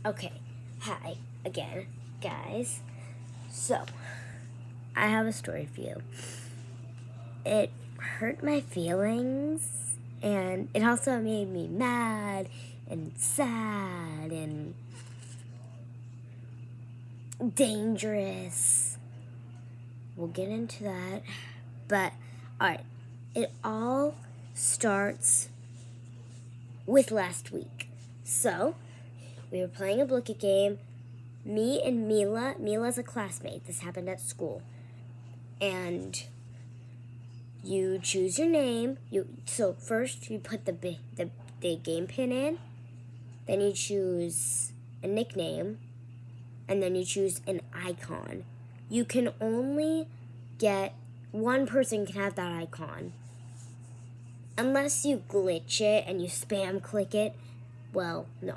Okay, hi again, guys. So, I have a story for you. It hurt my feelings, and it also made me mad and sad and dangerous. We'll get into that. But, alright, it all starts with last week. So, we were playing a Blicket game. Me and Mila's a classmate. This happened at school. And you choose your name. So first you put the game pin in. Then you choose a nickname. And then you choose an icon. You can only get one person can have that icon. Unless you glitch it and you spam click it. Well, no.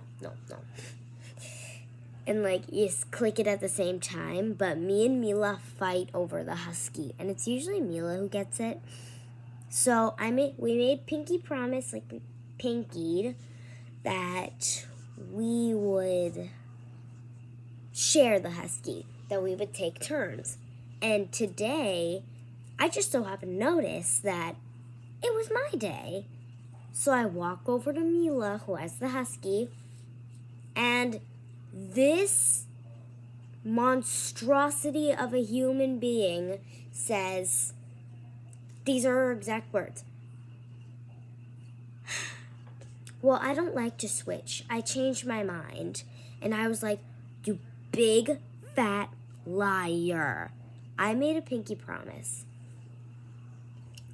And you click it at the same time, but me and Mila fight over the husky, and it's usually Mila who gets it. So we made pinky promise, we pinkied, that we would share the husky, that we would take turns. And today, I just so happened to notice that it was my day. So I walk over to Mila, who has the husky, and this monstrosity of a human being says, these are her exact words. Well, I don't like to switch. I changed my mind. And I was like, you big fat liar. I made a pinky promise.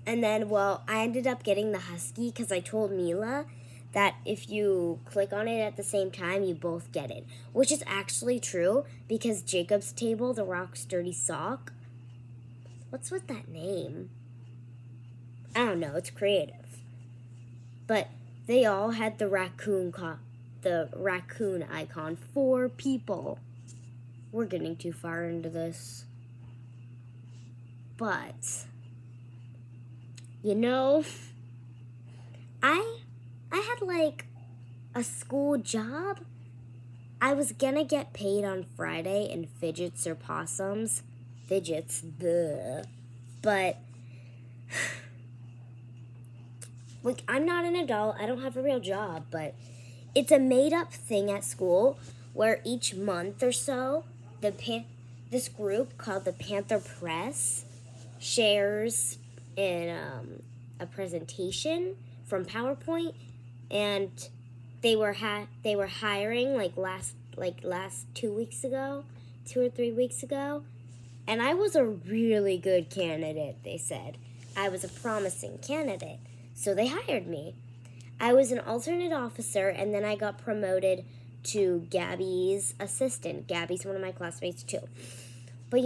And then, I ended up getting the husky because I told Mila that if you click on it at the same time, you both get it. Which is actually true, because Jacob's Table, the Rock's Dirty Sock, what's with that name? I don't know, it's creative. But they all had the raccoon icon. 4 people. We're getting too far into this. But, I had a school job. I was gonna get paid on Friday in fidgets or possums. Fidgets, bleh. But, I'm not an adult. I don't have a real job, but it's a made-up thing at school where each month or so, this group called the PANTHER Press shares in a presentation from PowerPoint, and they were hiring last 2 or 3 weeks ago, and I was a really good candidate. They said I was a promising candidate, so they hired me. I was an alternate officer, and then I got promoted to Gabby's assistant. Gabby's one of my classmates too. But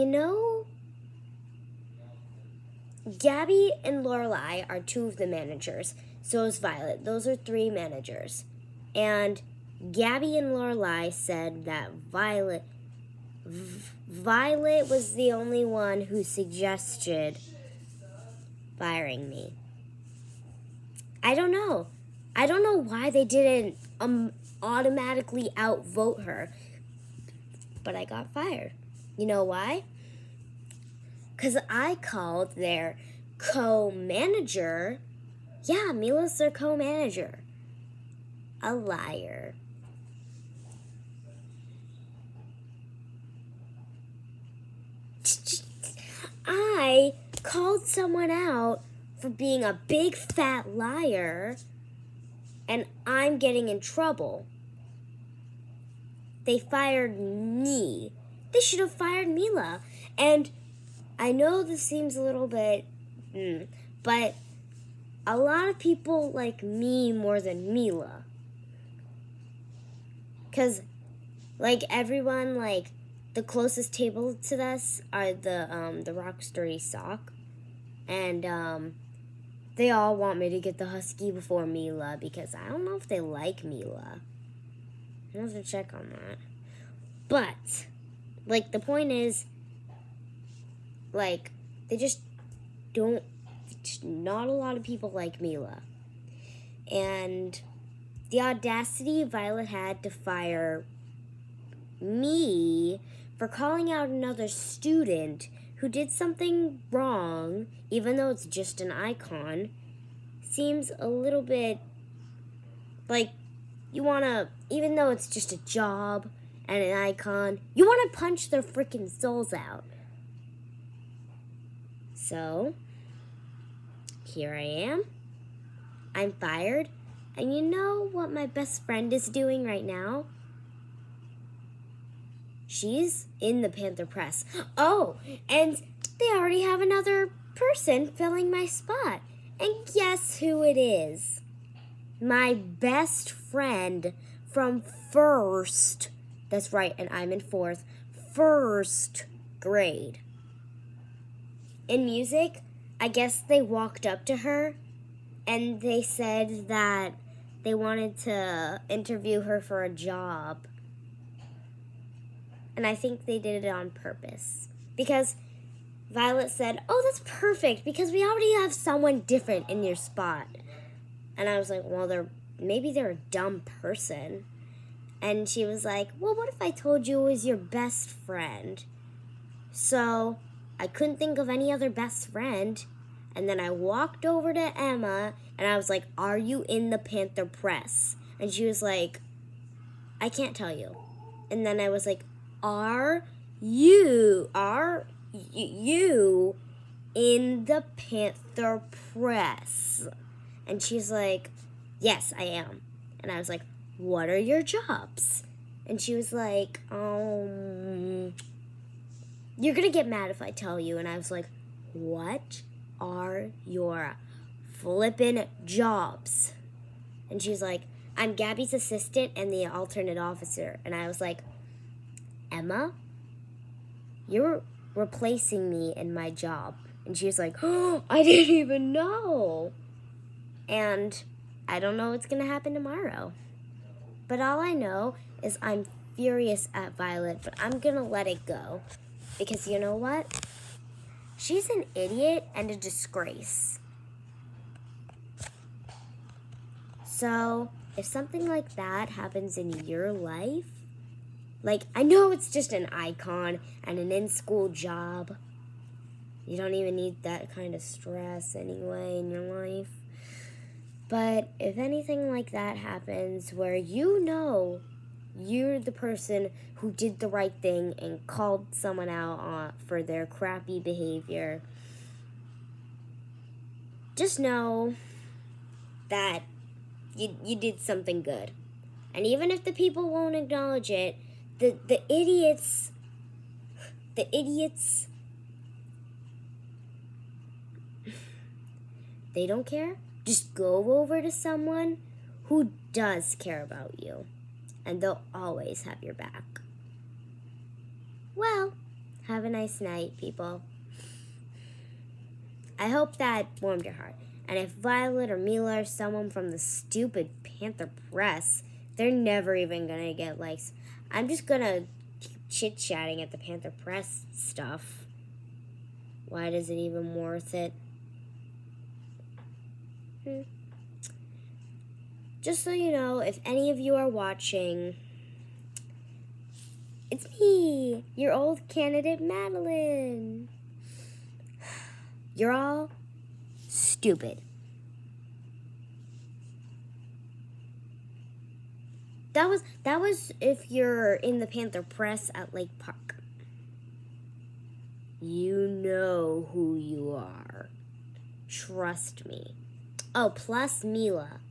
Gabby and Lorelai are 2 of the managers. So is Violet. Those are 3 managers. And Gabby and Lorelai said that Violet was the only one who suggested firing me. I don't know. I don't know why they didn't automatically outvote her. But I got fired. You know why? Because I called their co-manager. Yeah, Mila's their co-manager. A liar. I called someone out for being a big fat liar, and I'm getting in trouble. They fired me. They should have fired Mila. And I know this seems a little bit, but a lot of people like me more than Mila. Because, everyone, the closest table to us are the Rock's Dirty Sock. And, they all want me to get the husky before Mila, because I don't know if they like Mila. I have to check on that. But, the point is, they just don't, not a lot of people like Mila. And the audacity Violet had to fire me for calling out another student who did something wrong, even though it's just an icon, seems a little bit like you want to, even though it's just a job and an icon, you want to punch their freaking souls out. So, here I am. I'm fired. And you know what my best friend is doing right now? She's in the Panther Press. Oh, and they already have another person filling my spot. And guess who it is? My best friend from first. That's right, and I'm in fourth. First grade. In music, I guess they walked up to her and they said that they wanted to interview her for a job. And I think they did it on purpose. Because Violet said, oh, that's perfect, because we already have someone different in your spot. And I was like, well, maybe they're a dumb person. And she was like, well, what if I told you it was your best friend? So I couldn't think of any other best friend. And then I walked over to Emma and I was like, are you in the Panther Press? And she was like, I can't tell you. And then I was like, are you in the Panther Press? And she's like, yes, I am. And I was like, what are your jobs? And she was like, you're gonna get mad if I tell you. And I was like, what are your flippin' jobs? And she's like, I'm Gabby's assistant and the alternate officer. And I was like, Emma, you're replacing me in my job. And she was like, oh, I didn't even know. And I don't know what's gonna happen tomorrow. But all I know is I'm furious at Violet, but I'm gonna let it go. Because you know what? She's an idiot and a disgrace. So, if something like that happens in your life, like, I know it's just an icon and an in-school job. You don't even need that kind of stress anyway in your life. But if anything like that happens where you know you're the person who did the right thing and called someone out for their crappy behavior, just know that you did something good. And even if the people won't acknowledge it, the idiots, they don't care. Just go over to someone who does care about you, and they'll always have your back. Well, have a nice night, people. I hope that warmed your heart. And if Violet or Mila or someone from the stupid Panther Press, they're never even gonna get likes. I'm just gonna keep chit-chatting at the Panther Press stuff. Why is it even worth it? Just so you know, if any of you are watching, it's me, your old candidate, Madeline. You're all stupid. That was if you're in the Panther Press at Lake Park. You know who you are. Trust me. Oh, plus Mila.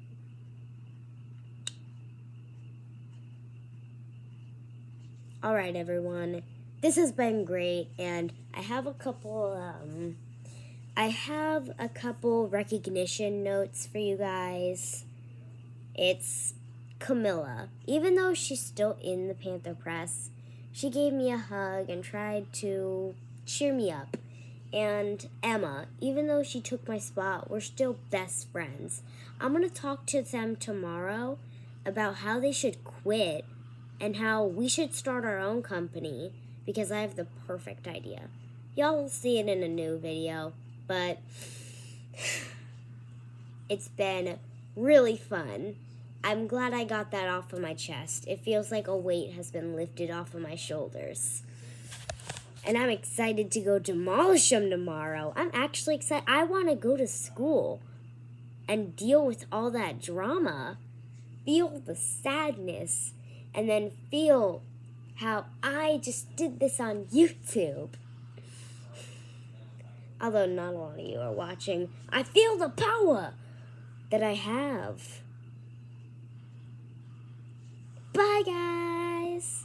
All right, everyone. This has been great, and I have a couple recognition notes for you guys. It's Camilla. Even though she's still in the Panther Press, she gave me a hug and tried to cheer me up. And Emma, even though she took my spot, we're still best friends. I'm going to talk to them tomorrow about how they should quit and how we should start our own company, because I have the perfect idea. Y'all will see it in a new video, but it's been really fun. I'm glad I got that off of my chest. It feels like a weight has been lifted off of my shoulders. And I'm excited to go demolish them tomorrow. I'm actually excited. I want to go to school and deal with all that drama, feel the sadness, and then feel how I just did this on YouTube. Although not a lot of you are watching, I feel the power that I have. Bye, guys.